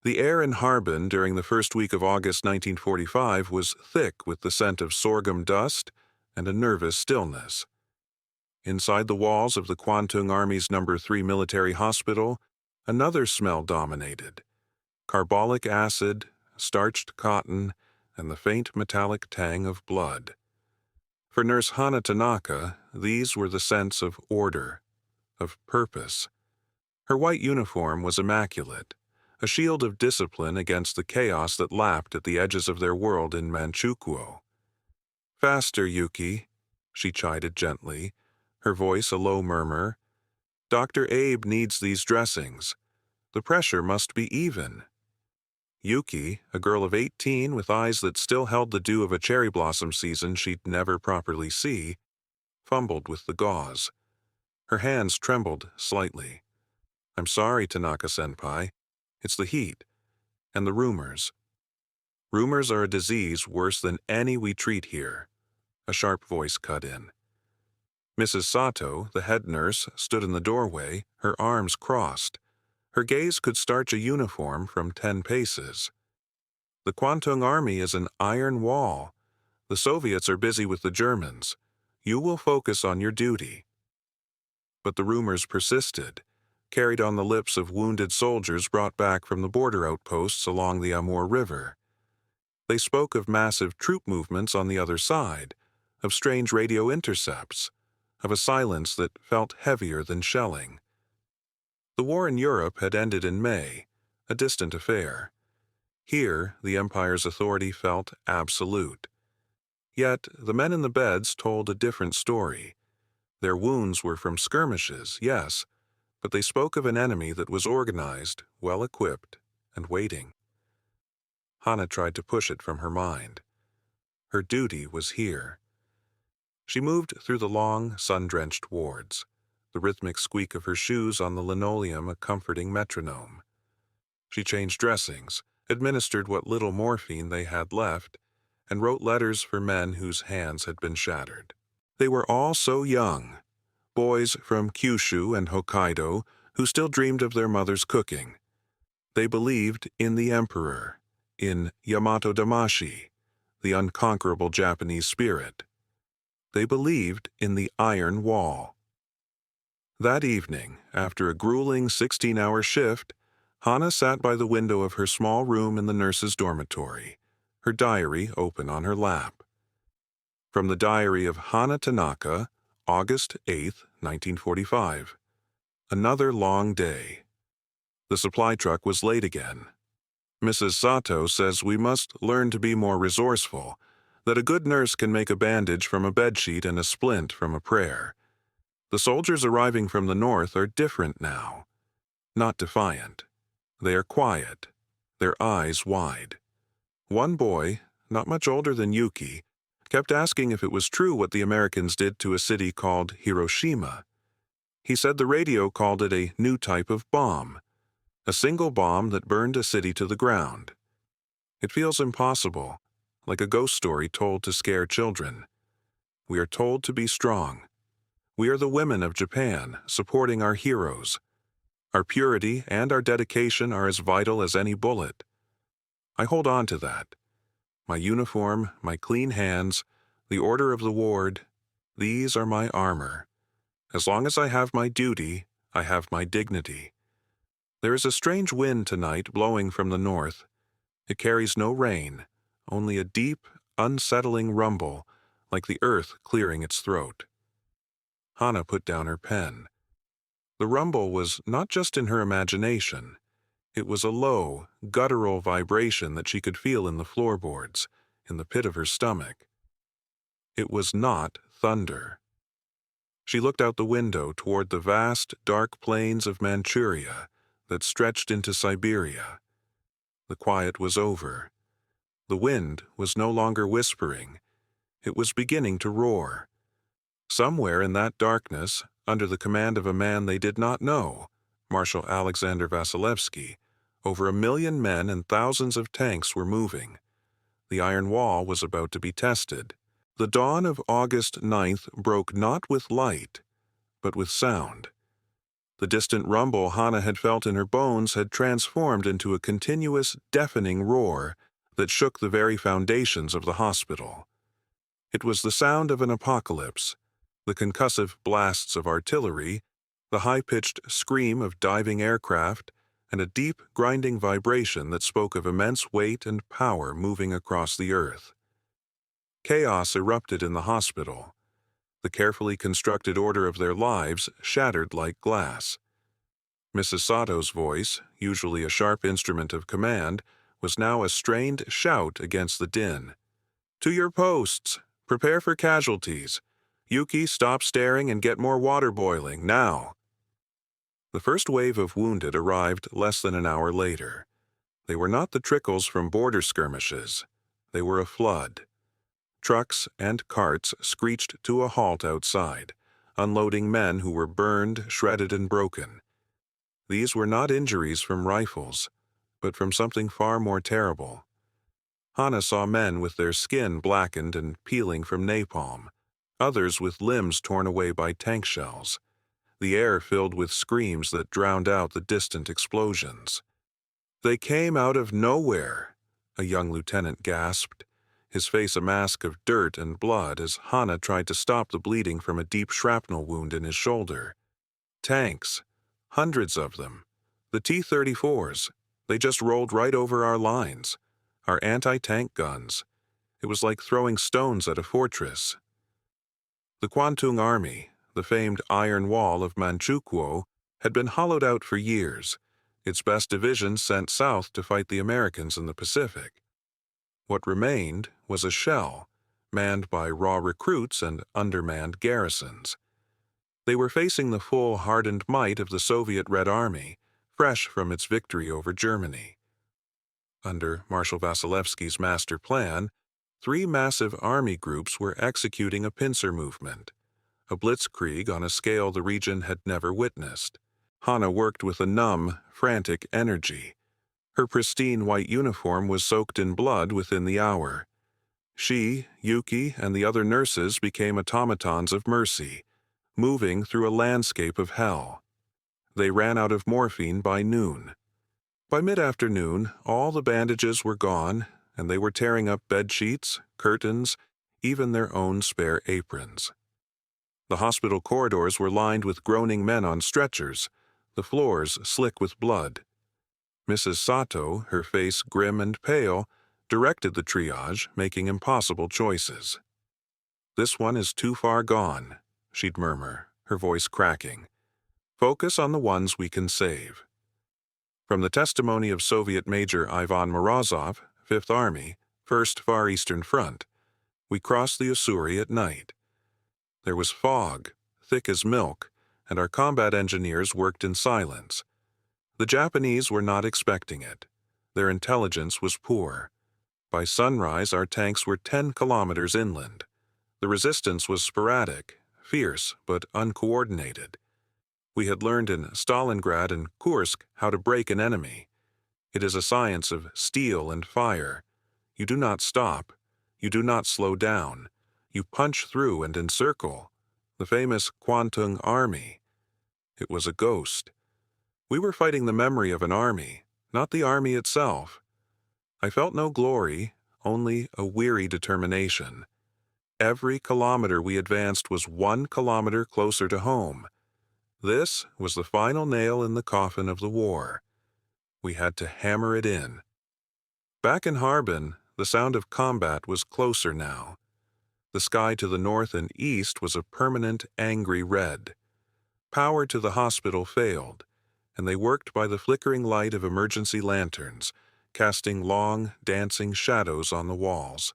The air in Harbin during the first week of August 1945 was thick with the scent of sorghum dust and a nervous stillness. Inside the walls of the Kwantung Army's No. 3 military hospital, another smell dominated: carbolic acid, starched cotton, and the faint metallic tang of blood. For Nurse Hana Tanaka, these were the scents of order, of purpose. Her white uniform was immaculate, a shield of discipline against the chaos that lapped at the edges of their world in Manchukuo. "Faster, Yuki," she chided gently, her voice a low murmur. "Dr. Abe needs these dressings. The pressure must be even." Yuki, a girl of 18 with eyes that still held the dew of a cherry blossom season she'd never properly see, fumbled with the gauze. Her hands trembled slightly. "I'm sorry, Tanaka-senpai. It's the heat. And the rumors. Rumors are a disease worse than any we treat here," a sharp voice cut in. Mrs. Sato, the head nurse, stood in the doorway, her arms crossed. Her gaze could starch a uniform from 10 paces. "The Kwantung Army is an iron wall. The Soviets are busy with the Germans. You will focus on your duty." But the rumors persisted, carried on the lips of wounded soldiers brought back from the border outposts along the Amur River. They spoke of massive troop movements on the other side, of strange radio intercepts, of a silence that felt heavier than shelling. The war in Europe had ended in May, a distant affair. Here, the Empire's authority felt absolute. Yet, the men in the beds told a different story. Their wounds were from skirmishes, yes, but they spoke of an enemy that was organized, well-equipped, and waiting. Hana tried to push it from her mind. Her duty was here. She moved through the long, sun-drenched wards, the rhythmic squeak of her shoes on the linoleum a comforting metronome. She changed dressings, administered what little morphine they had left, and wrote letters for men whose hands had been shattered. They were all so young, boys from Kyushu and Hokkaido who still dreamed of their mother's cooking. They believed in the Emperor, in Yamato Damashi, the unconquerable Japanese spirit. They believed in the Iron Wall. That evening, after a grueling 16-hour shift, Hana sat by the window of her small room in the nurse's dormitory, her diary open on her lap. From the diary of Hana Tanaka, August 8, 1945. Another long day. The supply truck was late again. "Mrs. Sato says we must learn to be more resourceful, that a good nurse can make a bandage from a bedsheet and a splint from a prayer. The soldiers arriving from the north are different now. Not defiant. They are quiet, their eyes wide. One boy, not much older than Yuki, kept asking if it was true what the Americans did to a city called Hiroshima. He said the radio called it a new type of bomb, a single bomb that burned a city to the ground. It feels impossible, like a ghost story told to scare children. We are told to be strong. We are the women of Japan, supporting our heroes. Our purity and our dedication are as vital as any bullet. I hold on to that. My uniform, my clean hands, the order of the ward, these are my armor. As long as I have my duty, I have my dignity. There is a strange wind tonight blowing from the north. It carries no rain, only a deep, unsettling rumble, like the earth clearing its throat." Hana put down her pen. The rumble was not just in her imagination. It was a low, guttural vibration that she could feel in the floorboards, in the pit of her stomach. It was not thunder. She looked out the window toward the vast, dark plains of Manchuria that stretched into Siberia. The quiet was over. The wind was no longer whispering. It was beginning to roar. Somewhere in that darkness, under the command of a man they did not know, Marshal Alexander Vasilevsky, over 1 million men and thousands of tanks were moving. The Iron Wall was about to be tested. The dawn of August 9th broke not with light, but with sound. The distant rumble Hannah had felt in her bones had transformed into a continuous, deafening roar that shook the very foundations of the hospital. It was the sound of an apocalypse, the concussive blasts of artillery, the high-pitched scream of diving aircraft, and a deep, grinding vibration that spoke of immense weight and power moving across the earth. Chaos erupted in the hospital. The carefully constructed order of their lives shattered like glass. Mrs. Sato's voice, usually a sharp instrument of command, was now a strained shout against the din. "To your posts! Prepare for casualties! Yuki, stop staring and get more water boiling, now!" The first wave of wounded arrived less than an hour later. They were not the trickles from border skirmishes. They were a flood. Trucks and carts screeched to a halt outside, unloading men who were burned, shredded, and broken. These were not injuries from rifles, but from something far more terrible. Hannah saw men with their skin blackened and peeling from napalm, others with limbs torn away by tank shells, the air filled with screams that drowned out the distant explosions. "They came out of nowhere," a young lieutenant gasped, his face a mask of dirt and blood as Hannah tried to stop the bleeding from a deep shrapnel wound in his shoulder. "Tanks. Hundreds of them. The T-34s. They just rolled right over our lines. Our anti-tank guns. It was like throwing stones at a fortress." The Kwantung Army, the famed Iron Wall of Manchukuo, had been hollowed out for years, its best division sent south to fight the Americans in the Pacific. What remained was a shell, manned by raw recruits and undermanned garrisons. They were facing the full, hardened might of the Soviet Red Army, fresh from its victory over Germany. Under Marshal Vasilevsky's master plan, 3 massive army groups were executing a pincer movement, a blitzkrieg on a scale the region had never witnessed. Hannah worked with a numb, frantic energy. Her pristine white uniform was soaked in blood within the hour. She, Yuki, and the other nurses became automatons of mercy, moving through a landscape of hell. They ran out of morphine by noon. By mid-afternoon, all the bandages were gone, and they were tearing up bedsheets, curtains, even their own spare aprons. The hospital corridors were lined with groaning men on stretchers, the floors slick with blood. Mrs. Sato, her face grim and pale, directed the triage, making impossible choices. "This one is too far gone," she'd murmur, her voice cracking. "Focus on the ones we can save." From the testimony of Soviet Major Ivan Morozov, 5th Army, 1st Far Eastern Front, we crossed the Ussuri at night. There was fog, thick as milk, and our combat engineers worked in silence. The Japanese were not expecting it. Their intelligence was poor. By sunrise, our tanks were 10 kilometers inland. The resistance was sporadic, fierce, but uncoordinated. We had learned in Stalingrad and Kursk how to break an enemy. It is a science of steel and fire. You do not stop. You do not slow down. You punch through and encircle. The famous Kwantung Army. It was a ghost. We were fighting the memory of an army, not the army itself. I felt no glory, only a weary determination. Every kilometer we advanced was 1 kilometer closer to home. This was the final nail in the coffin of the war. We had to hammer it in. Back in Harbin, the sound of combat was closer now. The sky to the north and east was a permanent, angry red. Power to the hospital failed, and they worked by the flickering light of emergency lanterns, casting long, dancing shadows on the walls.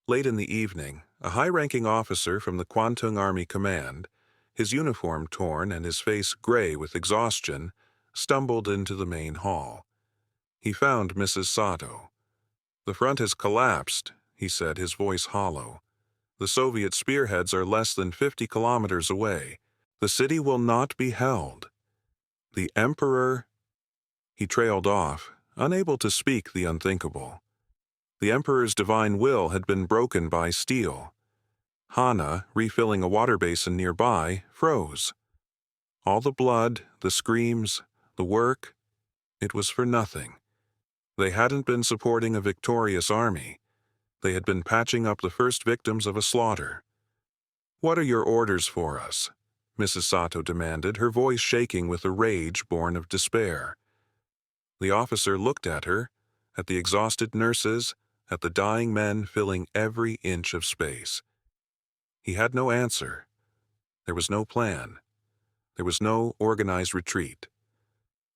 Late in the evening, a high-ranking officer from the Kwantung Army Command, his uniform torn and his face gray with exhaustion, stumbled into the main hall. He found Mrs. Sato. "The front has collapsed," he said, his voice hollow. "The Soviet spearheads are less than 50 kilometers away. The city will not be held. The Emperor—" He trailed off, unable to speak the unthinkable. The Emperor's divine will had been broken by steel. Hannah, refilling a water basin nearby, froze. All the blood, the screams, the work, it was for nothing. They hadn't been supporting a victorious army. They had been patching up the first victims of a slaughter. "What are your orders for us?" Mrs. Sato demanded, her voice shaking with a rage born of despair. The officer looked at her, at the exhausted nurses, at the dying men filling every inch of space. He had no answer. There was no plan. There was no organized retreat.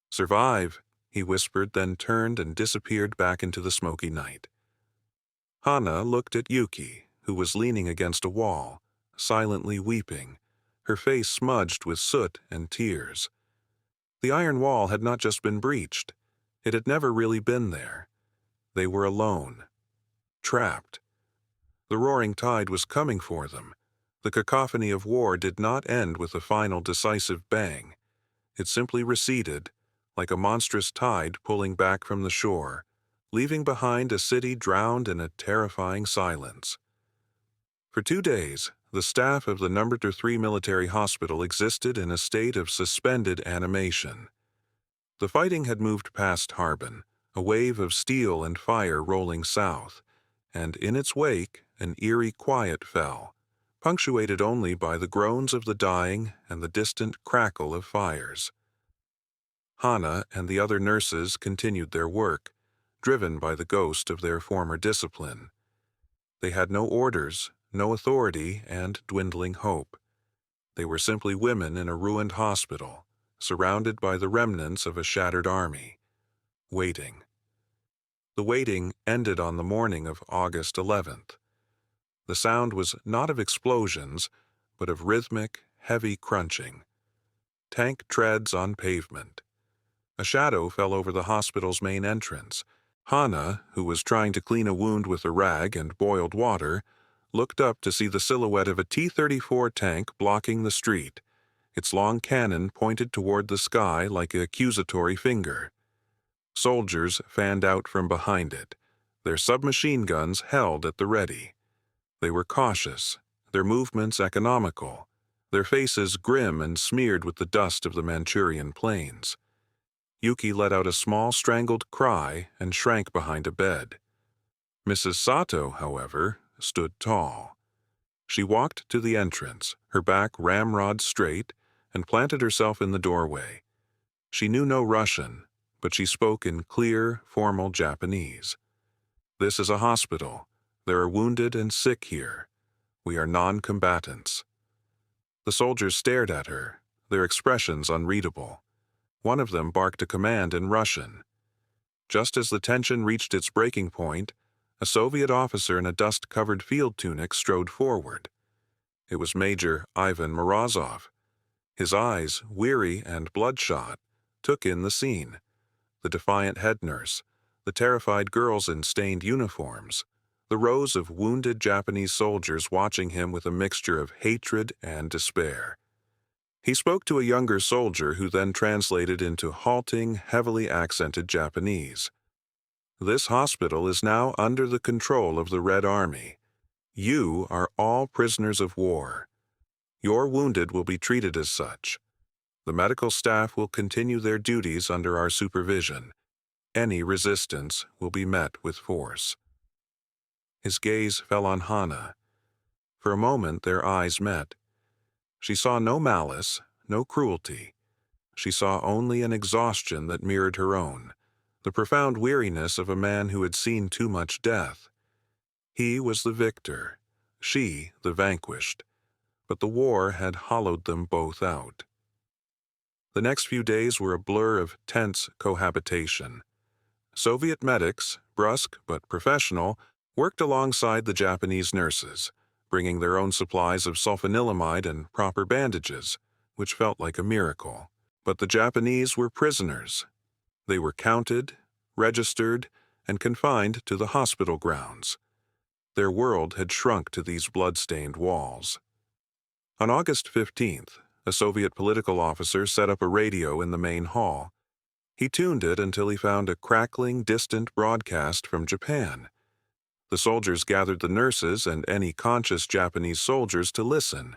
"Survive," he whispered, then turned and disappeared back into the smoky night. Hana looked at Yuki, who was leaning against a wall, silently weeping, her face smudged with soot and tears. The iron wall had not just been breached. It had never really been there. They were alone, trapped. The roaring tide was coming for them. The cacophony of war did not end with a final decisive bang. It simply receded, like a monstrous tide pulling back from the shore, leaving behind a city drowned in a terrifying silence. For 2 days, the staff of the No. 3 military hospital existed in a state of suspended animation. The fighting had moved past Harbin, a wave of steel and fire rolling south, and in its wake an eerie quiet fell, punctuated only by the groans of the dying and the distant crackle of fires. Hana and the other nurses continued their work, driven by the ghost of their former discipline. They had no orders, no authority, and dwindling hope. They were simply women in a ruined hospital, surrounded by the remnants of a shattered army, waiting. The waiting ended on the morning of August 11th. The sound was not of explosions, but of rhythmic, heavy crunching. Tank treads on pavement. A shadow fell over the hospital's main entrance. Hana, who was trying to clean a wound with a rag and boiled water, looked up to see the silhouette of a T-34 tank blocking the street, its long cannon pointed toward the sky like an accusatory finger. Soldiers fanned out from behind it, their submachine guns held at the ready. They were cautious, their movements economical, their faces grim and smeared with the dust of the Manchurian plains. Yuki let out a small strangled cry and shrank behind a bed. Mrs. Sato, however, stood tall. She walked to the entrance, her back ramrod straight, and planted herself in the doorway. She knew no Russian, but she spoke in clear, formal Japanese. "This is a hospital. There are wounded and sick here. We are non-combatants." The soldiers stared at her, their expressions unreadable. One of them barked a command in Russian. Just as the tension reached its breaking point, a Soviet officer in a dust-covered field tunic strode forward. It was Major Ivan Morozov. His eyes, weary and bloodshot, took in the scene. The defiant head nurse, the terrified girls in stained uniforms, the rows of wounded Japanese soldiers watching him with a mixture of hatred and despair. He spoke to a younger soldier who then translated into halting, heavily accented Japanese. "This hospital is now under the control of the Red Army. You are all prisoners of war. Your wounded will be treated as such. The medical staff will continue their duties under our supervision. Any resistance will be met with force." His gaze fell on Hana. For a moment their eyes met. She saw no malice, no cruelty. She saw only an exhaustion that mirrored her own, the profound weariness of a man who had seen too much death. He was the victor, she the vanquished, but the war had hollowed them both out. The next few days were a blur of tense cohabitation. Soviet medics, brusque but professional, worked alongside the Japanese nurses, bringing their own supplies of sulfanilamide and proper bandages, which felt like a miracle. But the Japanese were prisoners. They were counted, registered, and confined to the hospital grounds. Their world had shrunk to these blood-stained walls. On August 15th, a Soviet political officer set up a radio in the main hall. He tuned it until he found a crackling, distant broadcast from Japan. The soldiers gathered the nurses and any conscious Japanese soldiers to listen.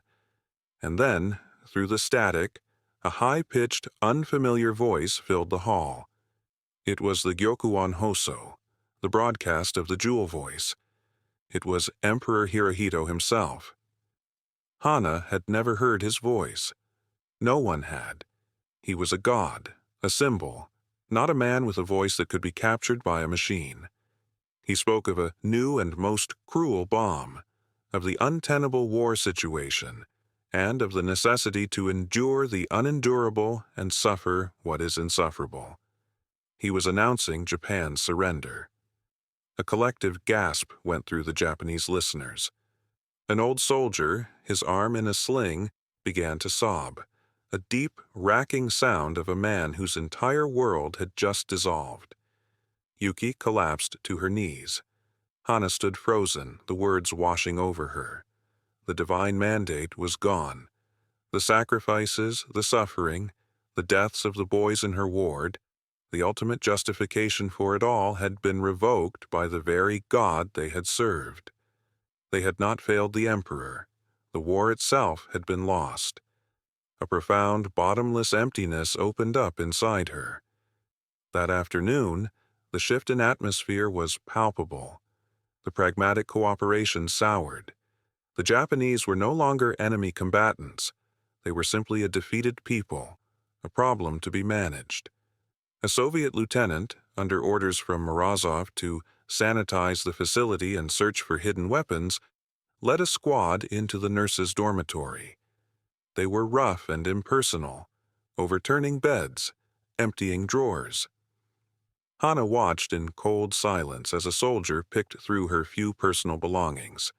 And then, through the static, A high-pitched, unfamiliar voice filled the hall. It was the Gyokuon Hoso, the broadcast of the Jewel Voice. It was Emperor Hirohito himself. Hana had never heard his voice. No one had. He was a god, a symbol, not a man with a voice that could be captured by a machine. He spoke of a new and most cruel bomb, of the untenable war situation, and of the necessity to endure the unendurable and suffer what is insufferable. He was announcing Japan's surrender. A collective gasp went through the Japanese listeners. An old soldier, his arm in a sling, began to sob, a deep, racking sound of a man whose entire world had just dissolved. Yuki collapsed to her knees. Hana stood frozen, the words washing over her. The divine mandate was gone. The sacrifices, the suffering, the deaths of the boys in her ward, the ultimate justification for it all had been revoked by the very God they had served. They had not failed the emperor. The war itself had been lost. A profound, bottomless emptiness opened up inside her. That afternoon, the shift in atmosphere was palpable. The pragmatic cooperation soured. The Japanese were no longer enemy combatants. They were simply a defeated people, a problem to be managed. A Soviet lieutenant, under orders from Morozov to sanitize the facility and search for hidden weapons, led a squad into the nurses' dormitory. They were rough and impersonal, overturning beds, emptying drawers. Hana watched in cold silence as a soldier picked through her few personal belongings.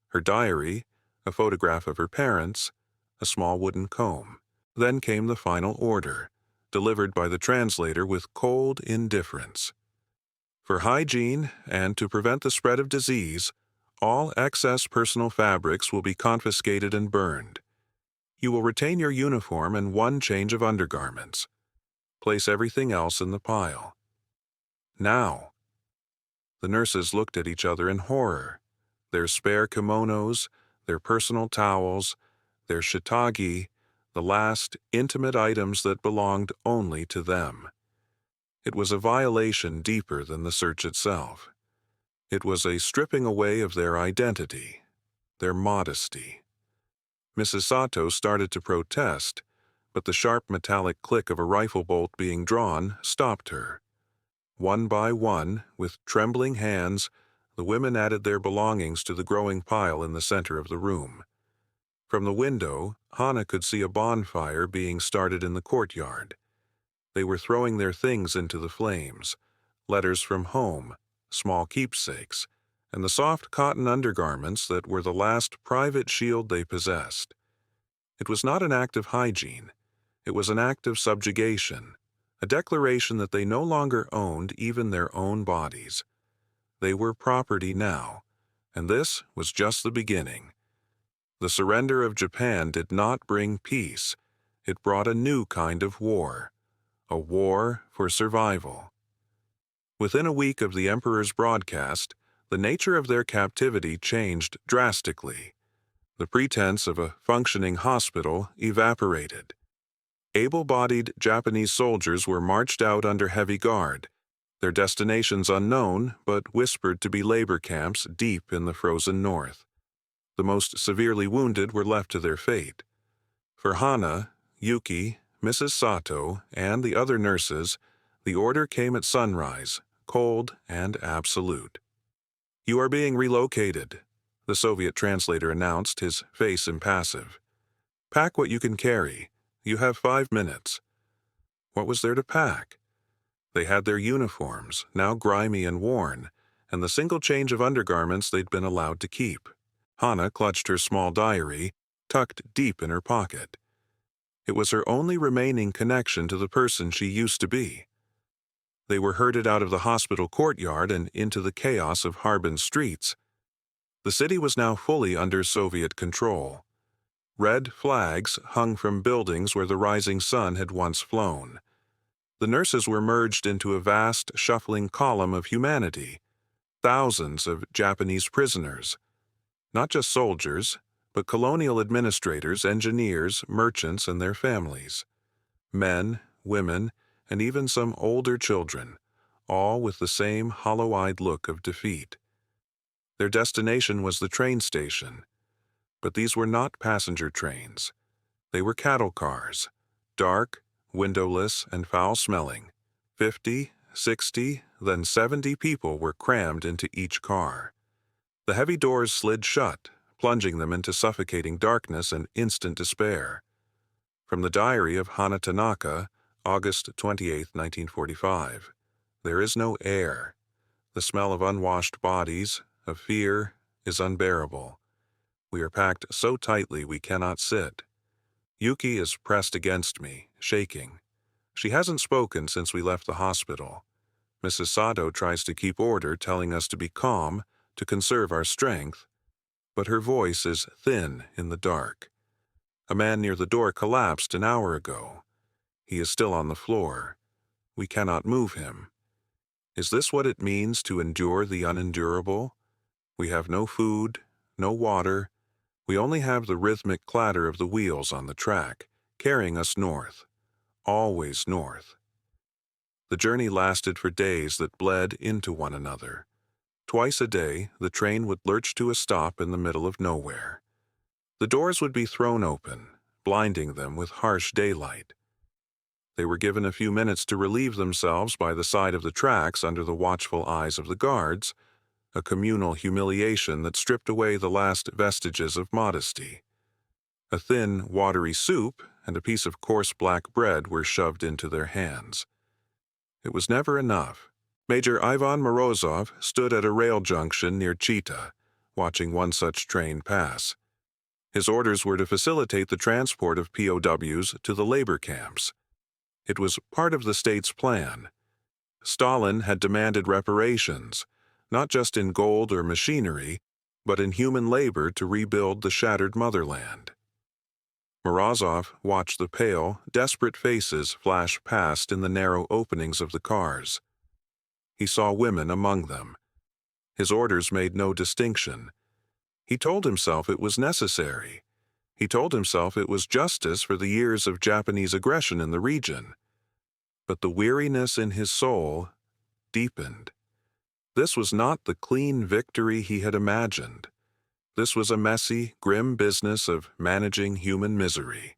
Her diary, a photograph of her parents, a small wooden comb. Then came the final order, delivered by the translator with cold indifference. For hygiene and to prevent the spread of disease, all excess personal fabrics will be confiscated and burned. You will retain your uniform and one change of undergarments. Place everything else in the pile. Now. The nurses looked at each other in horror. Their spare kimonos, their personal towels, their shiitake, the last intimate items that belonged only to them. It was a violation deeper than the search itself. It was a stripping away of their identity, their modesty. Mrs. Sato started to protest, but the sharp metallic click of a rifle bolt being drawn stopped her. One by one, with trembling hands, the women added their belongings to the growing pile in the center of the room. From the window, Hana could see a bonfire being started in the courtyard. They were throwing their things into the flames, letters from home, small keepsakes, and the soft cotton undergarments that were the last private shield they possessed. It was not an act of hygiene. It was an act of subjugation, a declaration that they no longer owned even their own bodies. They were property now, and this was just the beginning. The surrender of Japan did not bring peace. It brought a new kind of war, a war for survival. Within a week of the emperor's broadcast, the nature of their captivity changed drastically. The pretense of a functioning hospital evaporated. Able-bodied Japanese soldiers were marched out under heavy guard, their destinations unknown but whispered to be labor camps deep in the frozen north. The most severely wounded were left to their fate. For Hana, Yuki, Mrs. Sato, and the other nurses, the order came at sunrise, cold and absolute. "You are being relocated," the Soviet translator announced, his face impassive. "Pack what you can carry. You have 5 minutes." What was there to pack? They had their uniforms, now grimy and worn, and the single change of undergarments they'd been allowed to keep. Hana clutched her small diary, tucked deep in her pocket. It was her only remaining connection to the person she used to be. They were herded out of the hospital courtyard and into the chaos of Harbin's streets. The city was now fully under Soviet control. Red flags hung from buildings where the rising sun had once flown. The nurses were merged into a vast, shuffling column of humanity, thousands of Japanese prisoners. Not just soldiers, but colonial administrators, engineers, merchants, and their families. Men, women, and even some older children, all with the same hollow-eyed look of defeat. Their destination was the train station, but these were not passenger trains. They were cattle cars, dark, windowless, and foul-smelling. 50, 60, then 70 people were crammed into each car. The heavy doors slid shut, plunging them into suffocating darkness and instant despair. From the diary of Hana Tanaka, August 28, 1945. There is no air. The smell of unwashed bodies, of fear, is unbearable. We are packed so tightly we cannot sit. Yuki is pressed against me, shaking. She hasn't spoken since we left the hospital. Mrs. Sato tries to keep order, telling us to be calm, to conserve our strength, but her voice is thin in the dark. A man near the door collapsed an hour ago. He is still on the floor. We cannot move him. Is this what it means to endure the unendurable? We have no food, no water. We only have the rhythmic clatter of the wheels on the track, carrying us north, always north. The journey lasted for days that bled into one another. Twice a day, the train would lurch to a stop in the middle of nowhere. The doors would be thrown open, blinding them with harsh daylight. They were given a few minutes to relieve themselves by the side of the tracks under the watchful eyes of the guards, a communal humiliation that stripped away the last vestiges of modesty. A thin, watery soup and a piece of coarse black bread were shoved into their hands. It was never enough. Major Ivan Morozov stood at a rail junction near Chita, watching one such train pass. His orders were to facilitate the transport of POWs to the labor camps. It was part of the state's plan. Stalin had demanded reparations, not just in gold or machinery, but in human labor to rebuild the shattered motherland. Morozov watched the pale, desperate faces flash past in the narrow openings of the cars. He saw women among them. His orders made no distinction. He told himself it was necessary. He told himself it was justice for the years of Japanese aggression in the region. But the weariness in his soul deepened. This was not the clean victory he had imagined. This was a messy, grim business of managing human misery.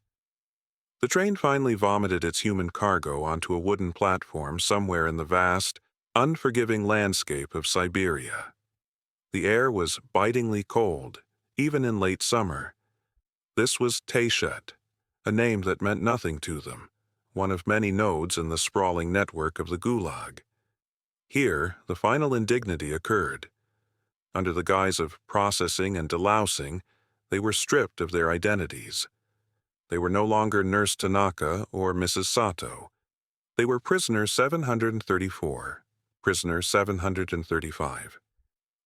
The train finally vomited its human cargo onto a wooden platform somewhere in the vast, unforgiving landscape of Siberia. The air was bitingly cold, even in late summer. This was Tayshet, a name that meant nothing to them, one of many nodes in the sprawling network of the Gulag. Here, the final indignity occurred. Under the guise of processing and delousing, they were stripped of their identities. They were no longer Nurse Tanaka or Mrs. Sato. They were Prisoner 734, Prisoner 735.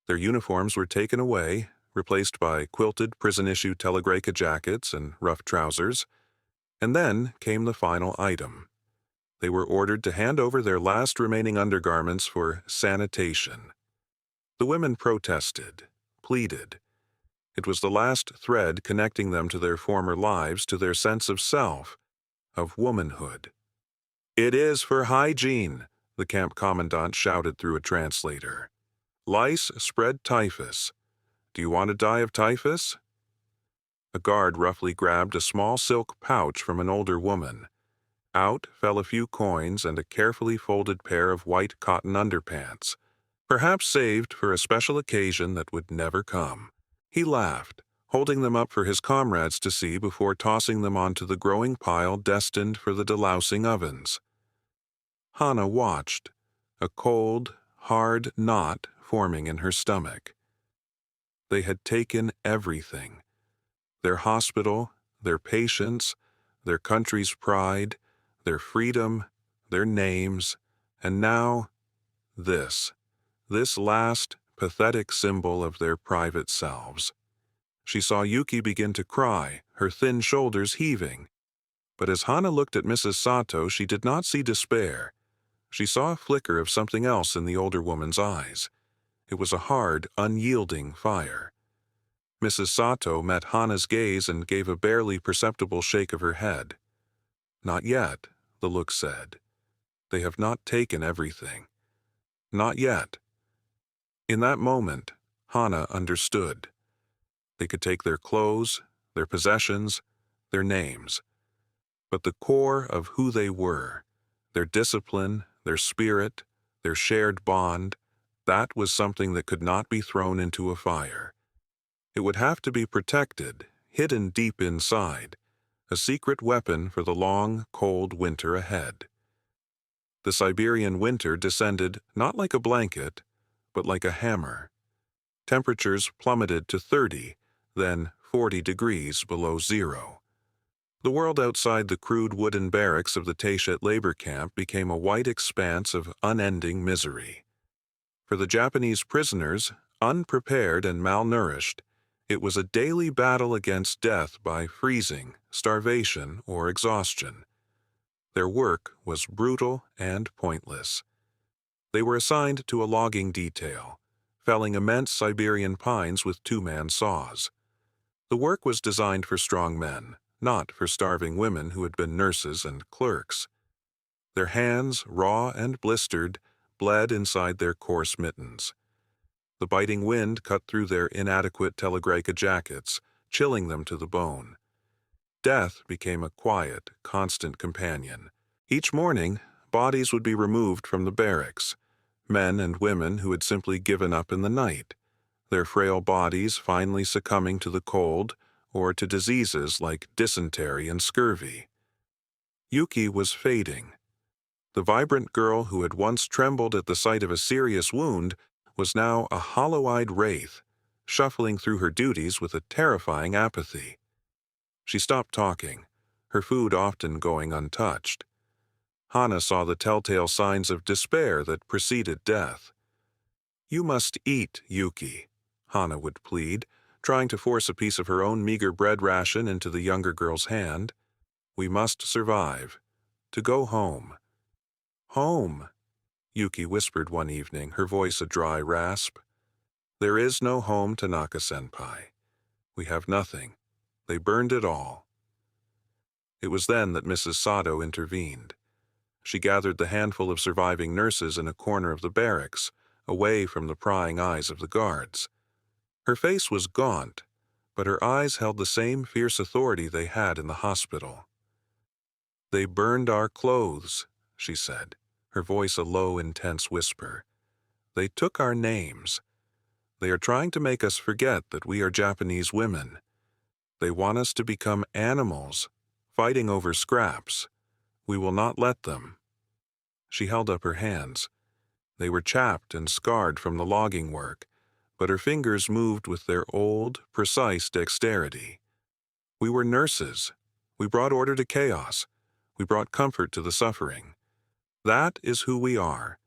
Their uniforms were taken away, replaced by quilted prison-issue telegraphic jackets and rough trousers, and then came the final item. They were ordered to hand over their last remaining undergarments for sanitation. The women protested, pleaded. It was the last thread connecting them to their former lives, to their sense of self, of womanhood. "It is for hygiene," the camp commandant shouted through a translator. "Lice spread typhus. Do you want to die of typhus?" A guard roughly grabbed a small silk pouch from an older woman. Out fell a few coins and a carefully folded pair of white cotton underpants, perhaps saved for a special occasion that would never come. He laughed, holding them up for his comrades to see before tossing them onto the growing pile destined for the delousing ovens. Hana watched, a cold, hard knot forming in her stomach. They had taken everything. Their hospital, their patients, their country's pride, their freedom, their names, and now this last, pathetic symbol of their private selves. She saw Yuki begin to cry, her thin shoulders heaving. But as Hana looked at Mrs. Sato, she did not see despair. She saw a flicker of something else in the older woman's eyes. It was a hard, unyielding fire. Mrs. Sato met Hana's gaze and gave a barely perceptible shake of her head. "Not yet," the look said. They have not taken everything. Not yet. In that moment, Hana understood. They could take their clothes, their possessions, their names. But the core of who they were, their discipline, their spirit, their shared bond, that was something that could not be thrown into a fire. It would have to be protected, hidden deep inside, a secret weapon for the long, cold winter ahead. The Siberian winter descended not like a blanket, but like a hammer. Temperatures plummeted to 30, then 40 degrees below zero. The world outside the crude wooden barracks of the Taishet labor camp became a white expanse of unending misery. For the Japanese prisoners, unprepared and malnourished, it was a daily battle against death by freezing, starvation, or exhaustion. Their work was brutal and pointless. They were assigned to a logging detail, felling immense Siberian pines with two-man saws. The work was designed for strong men, not for starving women who had been nurses and clerks. Their hands, raw and blistered, bled inside their coarse mittens. The biting wind cut through their inadequate telegraphic jackets, chilling them to the bone. Death became a quiet, constant companion. Each morning, bodies would be removed from the barracks, men and women who had simply given up in the night, their frail bodies finally succumbing to the cold or to diseases like dysentery and scurvy. Yuki was fading. The vibrant girl who had once trembled at the sight of a serious wound was now a hollow-eyed wraith, shuffling through her duties with a terrifying apathy. She stopped talking, her food often going untouched. Hana saw the telltale signs of despair that preceded death. "You must eat, Yuki," Hana would plead, trying to force a piece of her own meager bread ration into the younger girl's hand. "We must survive. To go home." "Home," Yuki whispered one evening, her voice a dry rasp. "There is no home, Tanaka-senpai. We have nothing. They burned it all." It was then that Mrs. Sato intervened. She gathered the handful of surviving nurses in a corner of the barracks, away from the prying eyes of the guards. Her face was gaunt, but her eyes held the same fierce authority they had in the hospital. "They burned our clothes," she said, her voice a low, intense whisper. "They took our names. They are trying to make us forget that we are Japanese women. They want us to become animals, fighting over scraps. We will not let them." She held up her hands. They were chapped and scarred from the logging work, but her fingers moved with their old, precise dexterity. "We were nurses. We brought order to chaos. We brought comfort to the suffering. That is who we are.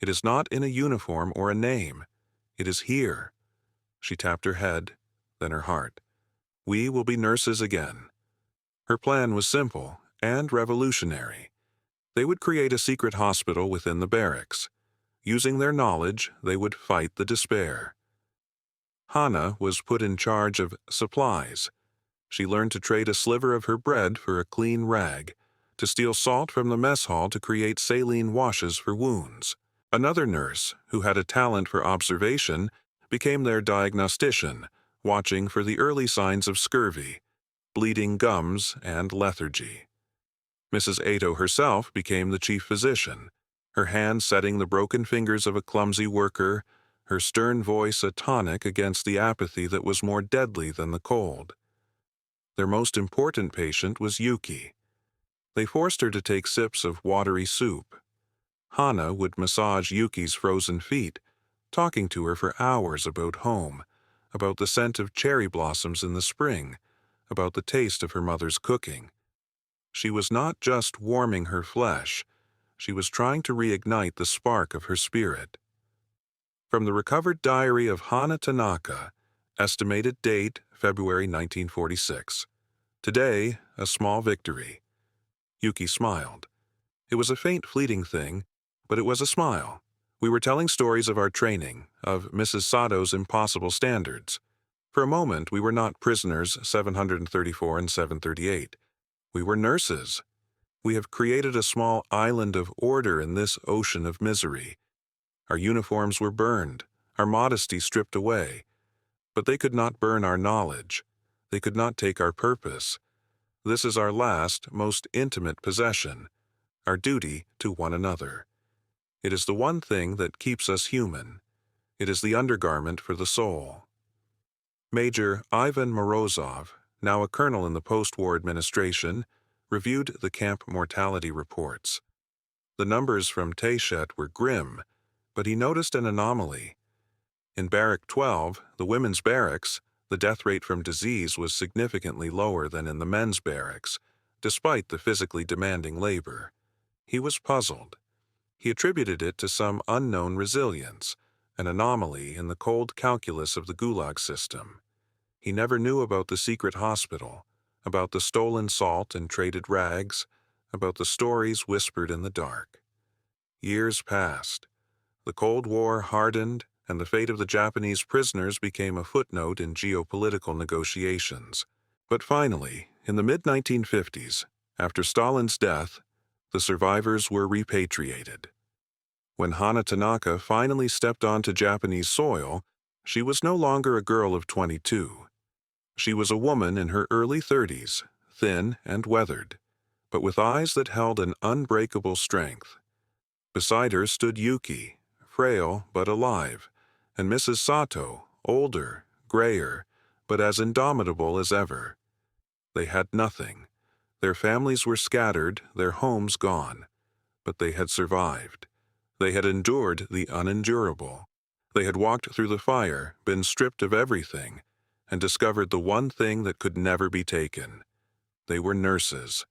It is not in a uniform or a name. It is here." She tapped her head, then her heart. "We will be nurses again." Her plan was simple and revolutionary. They would create a secret hospital within the barracks. Using their knowledge, they would fight the despair. Hana was put in charge of supplies. She learned to trade a sliver of her bread for a clean rag, to steal salt from the mess hall to create saline washes for wounds. Another nurse, who had a talent for observation, became their diagnostician, watching for the early signs of scurvy, bleeding gums, and lethargy. Mrs. Ato herself became the chief physician, her hand setting the broken fingers of a clumsy worker, her stern voice a tonic against the apathy that was more deadly than the cold. Their most important patient was Yuki. They forced her to take sips of watery soup. Hana would massage Yuki's frozen feet, talking to her for hours about home, about the scent of cherry blossoms in the spring, about the taste of her mother's cooking. She was not just warming her flesh, she was trying to reignite the spark of her spirit. From the recovered diary of Hana Tanaka, estimated date February 1946. Today, a small victory. Yuki smiled. It was a faint, fleeting thing, but it was a smile. We were telling stories of our training, of Mrs. Sato's impossible standards. For a moment, we were not prisoners 734 and 738. We were nurses. We have created a small island of order in this ocean of misery. Our uniforms were burned, our modesty stripped away. But they could not burn our knowledge. They could not take our purpose. This is our last, most intimate possession, our duty to one another. It is the one thing that keeps us human. It is the undergarment for the soul. Major Ivan Morozov, now a colonel in the post-war administration, reviewed the camp mortality reports. The numbers from Tayshet were grim, but he noticed an anomaly. In Barrack 12, the women's barracks, the death rate from disease was significantly lower than in the men's barracks, despite the physically demanding labor. He was puzzled. He attributed it to some unknown resilience, an anomaly in the cold calculus of the Gulag system. He never knew about the secret hospital, about the stolen salt and traded rags, about the stories whispered in the dark. Years passed. The Cold War hardened, and the fate of the Japanese prisoners became a footnote in geopolitical negotiations. But finally, in the mid-1950s, after Stalin's death, the survivors were repatriated. When Hana Tanaka finally stepped onto Japanese soil, she was no longer a girl of 22. She was a woman in her early 30s, thin and weathered, but with eyes that held an unbreakable strength. Beside her stood Yuki, frail but alive, and Mrs. Sato, older, grayer, but as indomitable as ever. They had nothing. Their families were scattered, their homes gone. But they had survived. They had endured the unendurable. They had walked through the fire, been stripped of everything, and discovered the one thing that could never be taken. They were nurses,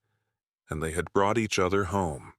and they had brought each other home.